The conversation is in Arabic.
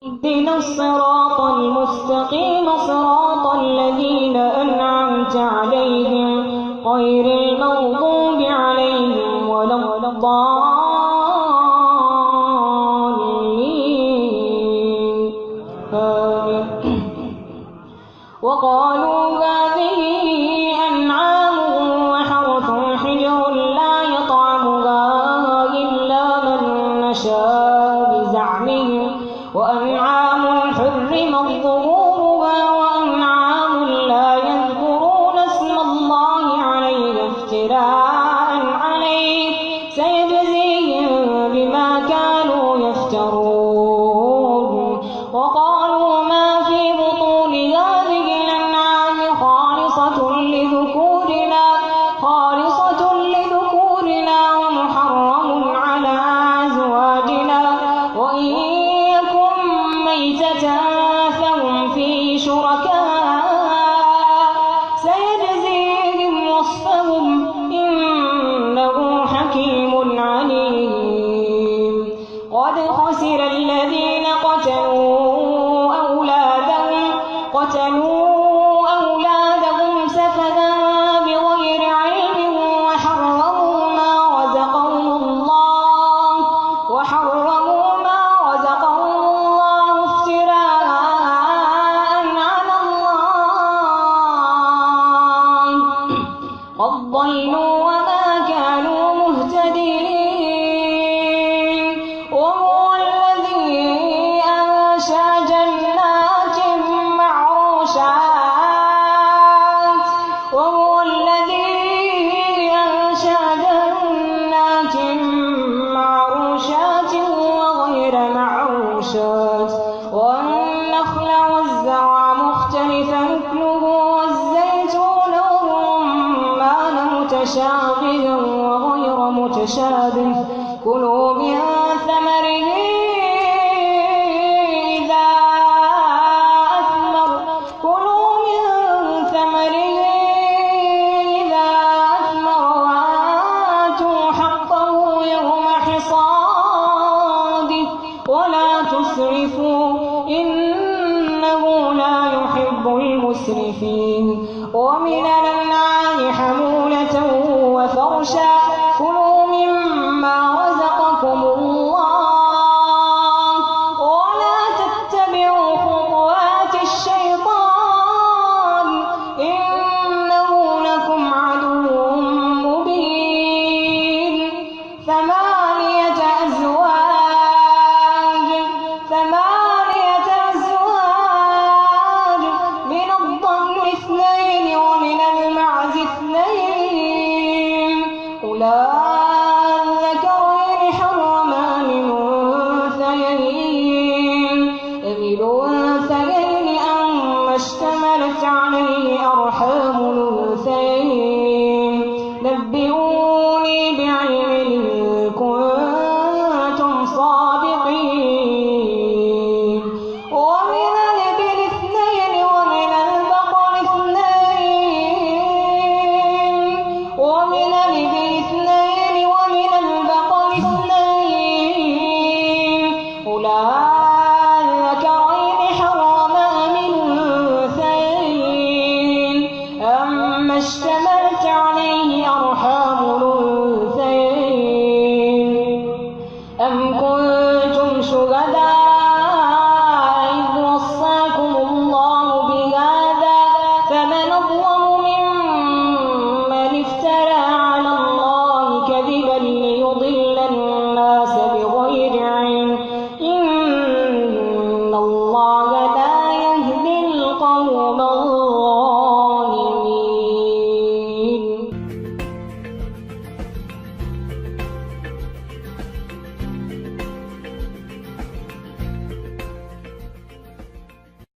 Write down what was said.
اهدنا الصراط المستقيم صراط الذين أنعمت عليهم غير المغضوب عليهم ولا الضالين آمين. وقالوا هذه أنعام وحرث حجر لا يطعمها إلا من نشاء بزعمهم وأنعام حرمت ظهورها وأنعام لا يذكرون اسم الله عليه افتراء عليه سيجزيهم بما كانوا يفترون. وقالوا ما في بطون هذه الأنعام خالصة لذكورنا ومحرم على أزواجنا وإن يكن ميتة فهم فيه شركاء سيجزيهم وصفهم إنه حكيم عليم. قد خسر الذين قتلوا أولادهم سفها بغير علم وحرموا ما رزقهم الله افتراء على الله قد ضلوا وما كانوا مهتدين. وهو الذي أنشأ جنات معروشات وغير معروشات والنخل والزرع مختلفا أكله والزيتون والرمان متشابها وغير متشابه كلوا من ثمره إذا أثمر وآتوا حقه يوم حصاده ولا تسرفوا إنه لا يحب المسرفين. ومن الأنعام حمولة وفرشا